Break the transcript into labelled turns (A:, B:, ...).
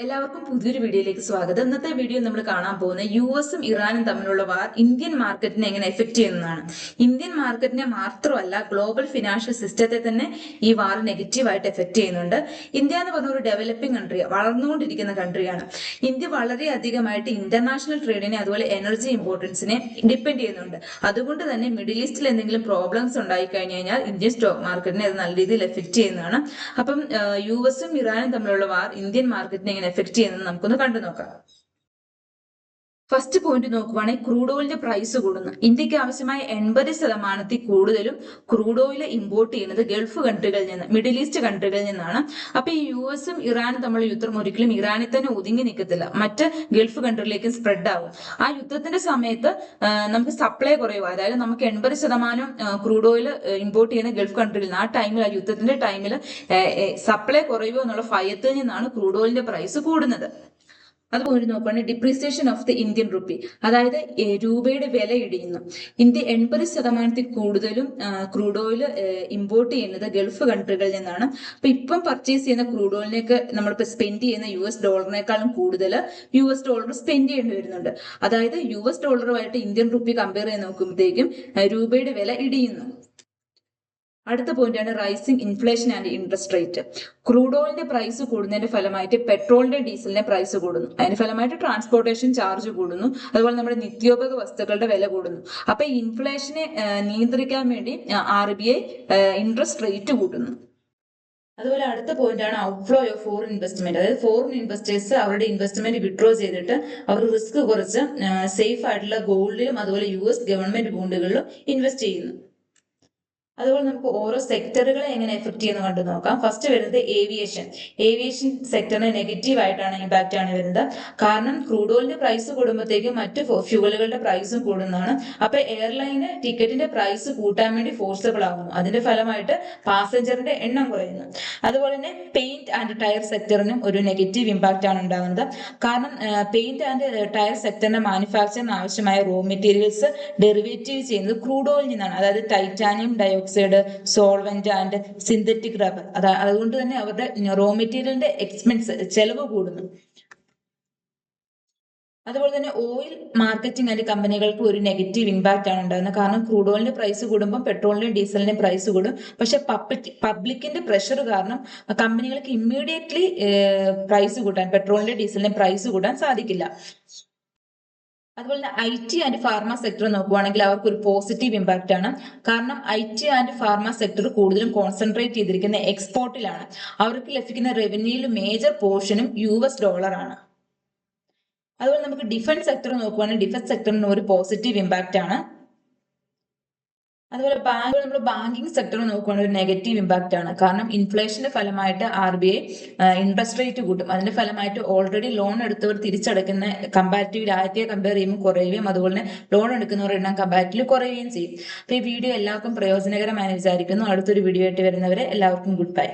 A: എല്ലാവർക്കും പുതിയൊരു വീഡിയോയിലേക്ക് സ്വാഗതം. ഇന്നത്തെ വീഡിയോ നമ്മൾ കാണാൻ പോകുന്ന യുഎസും ഇറാനും തമ്മിലുള്ള വാർ ഇന്ത്യൻ മാർക്കറ്റിനെ എങ്ങനെ എഫക്ട് ചെയ്യുന്നതാണ്. ഇന്ത്യൻ മാർക്കറ്റിനെ മാത്രമല്ല ഗ്ലോബൽ ഫിനാൻഷ്യൽ സിസ്റ്റത്തെ തന്നെ ഈ വാർ നെഗറ്റീവായിട്ട് എഫക്ട് ചെയ്യുന്നുണ്ട്. ഇന്ത്യ എന്ന് പറഞ്ഞ ഒരു ഡെവലപ്പിംഗ് കൺട്രി, വളർന്നുകൊണ്ടിരിക്കുന്ന കൺട്രിയാണ്. ഇന്ത്യ വളരെയധികമായിട്ട് ഇന്റർനാഷണൽ ട്രേഡിനെ അതുപോലെ എനർജി ഇമ്പോർട്ടൻസിനെ ഡിപ്പെൻഡ് ചെയ്യുന്നുണ്ട്. അതുകൊണ്ട് തന്നെ മിഡിൽ ഈസ്റ്റിൽ എന്തെങ്കിലും പ്രോബ്ലംസ് ഉണ്ടായി കഴിഞ്ഞു കഴിഞ്ഞാൽ ഇന്ത്യൻ സ്റ്റോക്ക് മാർക്കറ്റിനെ അത് നല്ല രീതിയിൽ എഫക്ട് ചെയ്യുന്നതാണ്. അപ്പം യുഎസും ഇറാനും തമ്മിലുള്ള വാർ ഇന്ത്യൻ മാർക്കറ്റിനെ എഫക്ട് ചെയ്യുന്നത് നമുക്കൊന്ന് കണ്ടു നോക്കാം. ഫസ്റ്റ് പോയിന്റ് നോക്കുവാണെങ്കിൽ ക്രൂഡ് ഓയിലിന്റെ പ്രൈസ് കൂടുന്നു. ഇന്ത്യക്ക് ആവശ്യമായ 80% കൂടുതലും ക്രൂഡ് ഓയിൽ ഇമ്പോർട്ട് ചെയ്യുന്നത് ഗൾഫ് കൺട്രികളിൽ നിന്ന്, മിഡിൽ ഈസ്റ്റ് കൺട്രികളിൽ നിന്നാണ്. അപ്പൊ ഈ യുഎസും ഇറാനും തമ്മിലുള്ള യുദ്ധം ഒരിക്കലും ഇറാനിൽ തന്നെ ഒതുങ്ങി നിൽക്കത്തില്ല, മറ്റ് ഗൾഫ് കൺട്രികളിലേക്ക് സ്പ്രെഡ് ആകും. ആ യുദ്ധത്തിന്റെ സമയത്ത് നമുക്ക് സപ്ലൈ കുറയുക, അതായത് നമുക്ക് 80% ക്രൂഡ് ഓയിൽ ഇമ്പോർട്ട് ചെയ്യുന്ന ഗൾഫ് കൺട്രിയിൽ നിന്ന്, ആ ടൈമിൽ, ആ യുദ്ധത്തിന്റെ ടൈമിൽ സപ്ലൈ കുറയുമോ എന്നുള്ള ഭയത്തിൽ നിന്നാണ് ക്രൂഡ് ഓയിലിന്റെ പ്രൈസ് കൂടുന്നത്. അതുപോലെ നോക്കുകയാണെങ്കിൽ depreciation of the Indian rupee, അതായത് രൂപയുടെ വില ഇടിയുന്നു. ഇന്ത്യ 80% കൂടുതലും ക്രൂഡ് ഓയിൽ ഇമ്പോർട്ട് ചെയ്യുന്നത് ഗൾഫ് കൺട്രികളിൽ നിന്നാണ്. അപ്പൊ ഇപ്പം പർച്ചേസ് ചെയ്യുന്ന ക്രൂഡ് ഓയിലിനൊക്കെ നമ്മളിപ്പോൾ സ്പെൻഡ് ചെയ്യുന്ന US$ കൂടുതൽ US$ സ്പെൻഡ് ചെയ്യേണ്ടി വരുന്നുണ്ട്. അതായത് US$ ഇന്ത്യൻ റുപ്പി കമ്പയർ ചെയ്ത് നോക്കുമ്പോഴത്തേക്കും രൂപയുടെ വില ഇടിയുന്നു. അടുത്ത പോയിന്റാണ് rising inflation and interest rate. Crude ഓയിലിന്റെ പ്രൈസ് കൂടുന്നതിന്റെ ഫലമായിട്ട് പെട്രോളിന്റെ ഡീസലിന്റെ പ്രൈസ് കൂടുന്നു. അതിന്റെ ഫലമായിട്ട് ട്രാൻസ്പോർട്ടേഷൻ ചാർജ് കൂടുന്നു. അതുപോലെ നമ്മുടെ നിത്യോപയോഗ വസ്തുക്കളുടെ വില കൂടുന്നു. അപ്പൊ ഈ ഇൻഫ്ലേഷനെ നിയന്ത്രിക്കാൻ വേണ്ടി RBI ഇൻട്രസ്റ്റ് റേറ്റ് കൂട്ടുന്നു. അതുപോലെ അടുത്ത പോയിന്റ് ആണ് ഔട്ട്ഫ്ലോ ഓഫ് ഫോറിൻ ഇൻവെസ്റ്റ്മെന്റ്. അതായത് ഫോറിൻ ഇൻവെസ്റ്റേഴ്സ് അവരുടെ ഇൻവെസ്റ്റ്മെന്റ് വിഡ്രോ ചെയ്തിട്ട് അവർ റിസ്ക് കുറച്ച് സേഫ് ആയിട്ടുള്ള ഗോൾഡിലും അതുപോലെ US ഗവൺമെന്റ് ബോണ്ടുകളിലും ഇൻവെസ്റ്റ് ചെയ്യുന്നു. അതുപോലെ നമുക്ക് ഓരോ സെക്ടറുകളെ എങ്ങനെ എഫക്ട് ചെയ്യുന്ന കണ്ടു നോക്കാം. ഫസ്റ്റ് വരുന്നത് ഏവിയേഷൻ സെക്ടറിന് നെഗറ്റീവ് ആയിട്ടാണ് ഇമ്പാക്റ്റ് ആണ് വരുന്നത്. കാരണം ക്രൂഡ് ഓയിലിന്റെ പ്രൈസ് കൂടുമ്പോഴത്തേക്കും മറ്റ് ഫ്യൂവലുകളുടെ പ്രൈസും കൂടുന്നതാണ്. അപ്പൊ എയർലൈന് ടിക്കറ്റിന്റെ പ്രൈസ് കൂട്ടാൻ വേണ്ടി ഫോഴ്സബിൾ ആകുന്നു. അതിന്റെ ഫലമായിട്ട് പാസഞ്ചറിന്റെ എണ്ണം കുറയുന്നു. അതുപോലെ തന്നെ പെയിന്റ് ആൻഡ് ടയർ സെക്ടറിനും ഒരു നെഗറ്റീവ് ഇമ്പാക്റ്റ് ആണ് ഉണ്ടാകുന്നത്. കാരണം പെയിന്റ് ആൻഡ് ടയർ സെക്ടറിന്റെ മാനുഫാക്ചറിന് ആവശ്യമായ റോ മെറ്റീരിയൽസ് ഡെറിവേറ്റീവ് ചെയ്യുന്നത് ക്രൂഡ് ഓയിലിൽ നിന്നാണ്. അതായത് titanium dioxide, solvent and synthetic rubber. അതുകൊണ്ട് തന്നെ അവരുടെ റോ മെറ്റീരിയലിന്റെ എക്സ്പെൻസ്, ചെലവ് കൂടുന്നു. അതുപോലെ തന്നെ ഓയിൽ മാർക്കറ്റിംഗ് ആൻഡ് കമ്പനികൾക്ക് ഒരു നെഗറ്റീവ് ഇമ്പാക്റ്റ് ആണ് ഉണ്ടാകുന്നത്. കാരണം ക്രൂഡ് ഓയിലിന്റെ പ്രൈസ് കൂടുമ്പോൾ പെട്രോളിന്റെയും ഡീസലിന്റെയും പ്രൈസ് കൂടും. പക്ഷെ പബ്ലിക്കിന്റെ പ്രഷർ കാരണം കമ്പനികൾക്ക് ഇമ്മീഡിയറ്റ്ലി പ്രൈസ് കൂട്ടാൻ, പെട്രോളിന്റെയും ഡീസലിന്റെയും പ്രൈസ് കൂട്ടാൻ സാധിക്കില്ല. അതുപോലെ തന്നെ IT ആൻഡ് ഫാർമ സെക്ടർ നോക്കുവാണെങ്കിൽ അവർക്ക് ഒരു പോസിറ്റീവ് ഇമ്പാക്റ്റ് ആണ്. കാരണം IT ആൻഡ് ഫാർമ സെക്ടർ കൂടുതലും കോൺസെൻട്രേറ്റ് ചെയ്തിരിക്കുന്ന എക്സ്പോർട്ടിലാണ്. അവർക്ക് ലഭിക്കുന്ന റവന്യൂയിൽ മേജർ പോർഷനും US$ ആണ്. അതുപോലെ നമുക്ക് ഡിഫൻസ് സെക്ടർ നോക്കുവാണെങ്കിൽ ഡിഫൻസ് സെക്ടറിന് ഒരു പോസിറ്റീവ് ഇമ്പാക്റ്റ് ആണ്. അതുപോലെ നമ്മൾ ബാങ്കിങ് സെക്ടർ നോക്കുകയാണെങ്കിൽ ഒരു നെഗറ്റീവ് ഇമ്പാക്റ്റ് ആണ്. കാരണം ഇൻഫ്ലേഷന്റെ ഫലമായിട്ട് RBI ഇൻട്രസ്റ്റ് റേറ്റ് കൂട്ടും. അതിന്റെ ഫലമായിട്ട് ഓൾറെഡി ലോൺ എടുത്തവർ തിരിച്ചടക്കുന്ന കമ്പാരിറ്റീവ് ആദ്യത്തെ കമ്പയർ ചെയ്യുമ്പോൾ കുറയുകയും അതുപോലെ തന്നെ ലോൺ എടുക്കുന്നവരുടെ എണ്ണം കമ്പാരിറ്റീവ് കുറയുകയും ചെയ്യും. അപ്പൊ ഈ വീഡിയോ എല്ലാവർക്കും പ്രയോജനകരമായി വിചാരിക്കുന്നു. അടുത്തൊരു വീഡിയോ ആയിട്ട് വരുന്നവരെ എല്ലാവർക്കും ഗുഡ് ബൈ.